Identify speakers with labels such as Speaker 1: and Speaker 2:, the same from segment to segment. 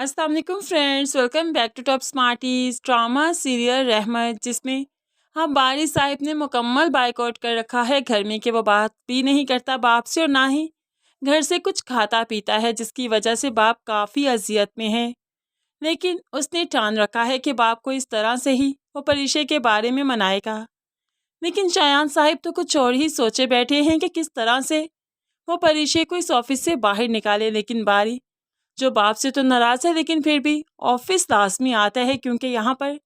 Speaker 1: अस्सलाम वालेकुम friends, welcome back to top smarties drama serial Rahmat, जिसमें हम बारी साहिब ने मुकम्मल बाइकआउट कर रखा है घर में कि वो बात भी नहीं करता बाप से और ना ही घर से कुछ खाता पीता है, जिसकी वजह से बाप काफ़ी अजियत में है। लेकिन उसने ठान रखा है कि बाप को इस तरह से ही वो परीक्षे के बारे में मनाएगा। लेकिन शायान साहिब तो कुछ और ही सोचे बैठे हैं कि किस तरह से वो परीक्षे को इस ऑफिस से बाहर निकाले। लेकिन बारी जो बाप से तो नाराज़ है, लेकिन फिर भी ऑफिस लाजमी आता है क्योंकि यहाँ पर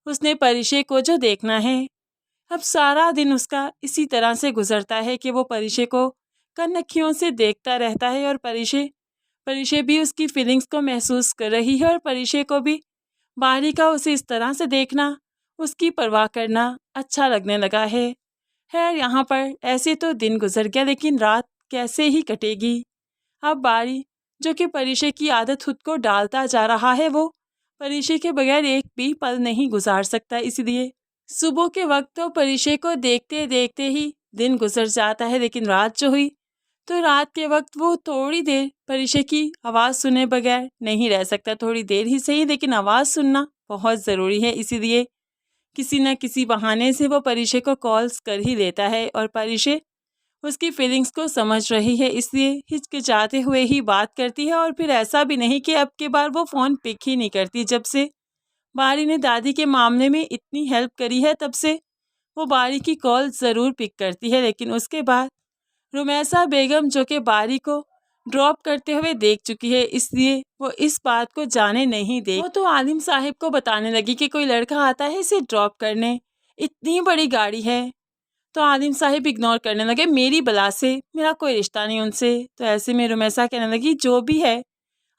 Speaker 1: उसने परिचय को जो देखना है। अब सारा दिन उसका इसी तरह से गुजरता है कि वो परिचय को कनखियों से देखता रहता है और परिचय परिचय भी उसकी फीलिंग्स को महसूस कर रही है और परिचय को भी बाहरी का उसे इस तरह से देखना, उसकी परवाह करना अच्छा लगने लगा है। खैर यहाँ पर ऐसे तो दिन गुजर गया, लेकिन रात कैसे ही कटेगी। अब बारी जो कि परिचय की आदत खुद को डालता जा रहा है, वो परिचय के बगैर एक भी पल नहीं गुजार सकता। इसलिए सुबह के वक्त तो परिचय को देखते देखते ही दिन गुजर जाता है, लेकिन रात जो हुई तो रात के वक्त वो थोड़ी देर परिचय की आवाज़ सुने बगैर नहीं रह सकता। थोड़ी देर ही सही, लेकिन आवाज़ सुनना बहुत ज़रूरी है। इसीलिए किसी न किसी बहाने से वो परिचय को कॉल्स कर ही लेता है और परिचय उसकी फीलिंग्स को समझ रही है, इसलिए हिचकिचाते हुए ही बात करती है। और फिर ऐसा भी नहीं कि अब की बार वो फ़ोन पिक ही नहीं करती। जब से बारी ने दादी के मामले में इतनी हेल्प करी है, तब से वो बारी की कॉल ज़रूर पिक करती है। लेकिन उसके बाद रुमैसा बेगम जो कि बारी को ड्रॉप करते हुए देख चुकी है, इसलिए वो इस बात को जाने नहीं दे। वो तो आलिम साहिब को बताने लगी कि कोई लड़का आता है इसे ड्रॉप करने, इतनी बड़ी गाड़ी है। तो आलिम साहिब इग्नोर करने लगे, मेरी बला से मेरा कोई रिश्ता नहीं उनसे। तो ऐसे में रुमैसा कहने लगी, जो भी है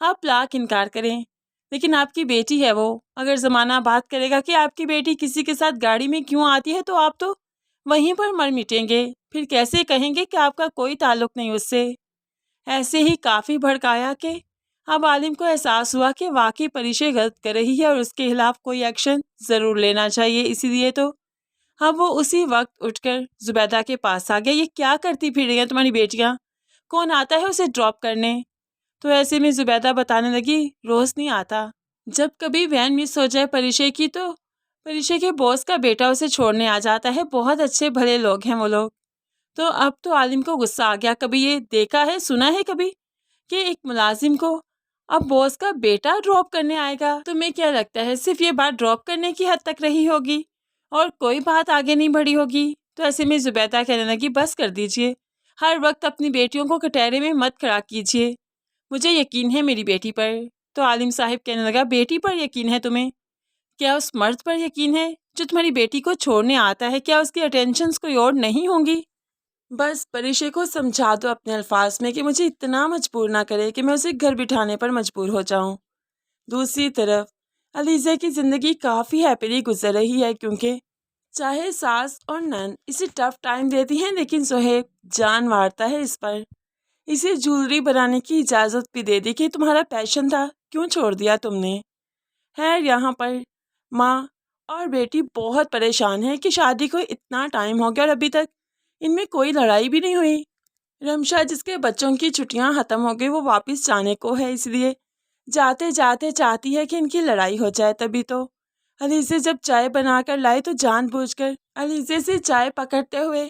Speaker 1: आप लाख इनकार करें, लेकिन आपकी बेटी है वो। अगर ज़माना बात करेगा कि आपकी बेटी किसी के साथ गाड़ी में क्यों आती है, तो आप तो वहीं पर मर मिटेंगे। फिर कैसे कहेंगे कि आपका कोई ताल्लुक नहीं उससे। ऐसे ही काफ़ी भड़काया कि अब आलिम को एहसास हुआ कि वाकई परिचय गलत कर रही है और उसके खिलाफ कोई एक्शन ज़रूर लेना चाहिए। इसीलिए तो अब वो उसी वक्त उठकर जुबैदा के पास आ गया। ये क्या करती फिर रही हैं तुम्हारी बेटियाँ? कौन आता है उसे ड्रॉप करने? तो ऐसे में जुबैदा बताने लगी, रोज़ नहीं आता। जब कभी वैन मिस हो जाए परिचय की, तो परिचय के बॉस का बेटा उसे छोड़ने आ जाता है। बहुत अच्छे भले लोग हैं वो लोग। तो अब तो आलिम को गुस्सा आ गया। कभी ये देखा है, सुना है कभी कि एक मुलाजिम को अब बॉस का बेटा ड्रॉप करने आएगा? तुम्हें क्या लगता है सिर्फ ये बात ड्रॉप करने की हद तक रही होगी और कोई बात आगे नहीं बढ़ी होगी? तो ऐसे में जुबैदा कहने लगी, बस कर दीजिए, हर वक्त अपनी बेटियों को कटहरे में मत खड़ा कीजिए, मुझे यकीन है मेरी बेटी पर। तो आलिम साहिब कहने लगा, बेटी पर यकीन है तुम्हें? क्या उस मर्द पर यकीन है जो तुम्हारी बेटी को छोड़ने आता है? क्या उसकी अटेंशंस कोई और नहीं होंगी? बस परिचय को समझा दो अपने अल्फाज में कि मुझे इतना मजबूर ना करे कि मैं उसे घर बिठाने पर मजबूर हो जाऊं। दूसरी तरफ अलीज़ा की ज़िंदगी काफ़ी हैप्पीली गुजर रही है, क्योंकि चाहे सास और नन इसे टफ टाइम देती हैं, लेकिन सोहेब जान मारता है इस पर। इसे ज्वेलरी बनाने की इजाज़त भी दे दी कि तुम्हारा पैशन था, क्यों छोड़ दिया तुमने। खैर यहाँ पर माँ और बेटी बहुत परेशान है कि शादी को इतना टाइम हो गया और अभी तक इनमें कोई लड़ाई भी नहीं हुई। रमशा जिसके बच्चों की छुट्टियां ख़त्म हो गई, वो वापस जाने को है, इसलिए जाते जाते चाहती है कि इनकी लड़ाई हो जाए। तभी तो अलीज़े जब चाय बनाकर लाई तो जानबूझकर अलीज़े से चाय पकड़ते हुए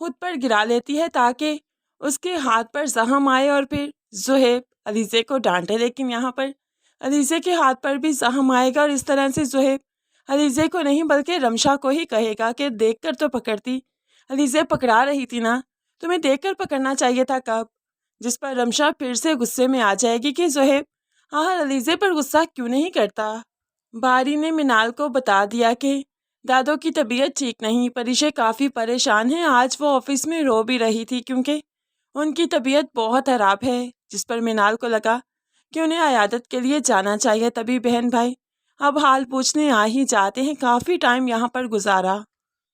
Speaker 1: खुद पर गिरा लेती है ताकि उसके हाथ पर जख्म आए और फिर ज़ुहैब अलीज़े को डांटे। लेकिन यहाँ पर अलीज़े के हाथ पर भी जख्म आएगा और इस तरह से ज़ुहैब अलीज़े को नहीं बल्कि रमशा को ही कहेगा कि देखकर तो पकड़ती, अलीज़े पकड़ा रही थी ना, तुम्हें देखकर पकड़ना चाहिए था कब। जिस पर रमशा फिर से गुस्से में आ जाएगी कि ज़ुहैब हाँ अलीज़े पर गुस्सा क्यों नहीं करता। बारी ने मिनाल को बता दिया कि दादो की तबीयत ठीक नहीं, परिचय काफ़ी परेशान है। आज वो ऑफिस में रो भी रही थी क्योंकि उनकी तबीयत बहुत ख़राब है। जिस पर मिनाल को लगा कि उन्हें अयादत के लिए जाना चाहिए। तभी बहन भाई अब हाल पूछने आ ही जाते हैं। काफ़ी टाइम यहाँ पर गुजारा।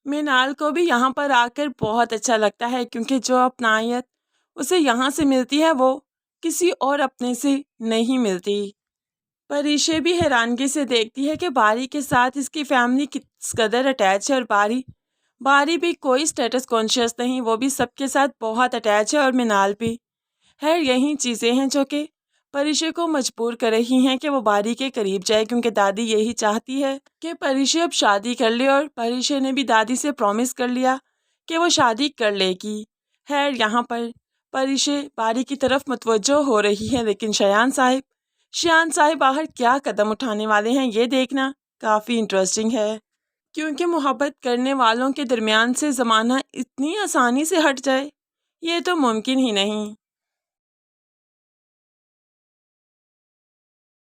Speaker 1: मिनाल को भी यहाँ पर आकर बहुत अच्छा लगता है, क्योंकि जो अपनायत उसे यहाँ से मिलती है वो किसी और अपने से नहीं मिलती। परिशे भी हैरानगी से देखती है कि बारी के साथ इसकी फैमिली किस कदर अटैच है और बारी बारी भी कोई स्टेटस कॉन्शियस नहीं, वो भी सबके साथ बहुत अटैच है और मिनाल भी। खैर यही चीज़ें हैं जो कि परिशे को मजबूर कर रही हैं कि वो बारी के करीब जाए, क्योंकि दादी यही चाहती है कि परिशे अब शादी कर ले, और परिशे ने भी दादी से प्रॉमिस कर लिया कि वो शादी कर लेगी। खैर, यहाँ पर परिशे बारी की तरफ मुतवज्जो हो रही है, लेकिन शायान साहिब बाहर क्या कदम उठाने वाले हैं ये देखना काफ़ी इंटरेस्टिंग है, क्योंकि मोहब्बत करने वालों के दरमियान से ज़माना इतनी आसानी से हट जाए ये तो मुमकिन ही नहीं।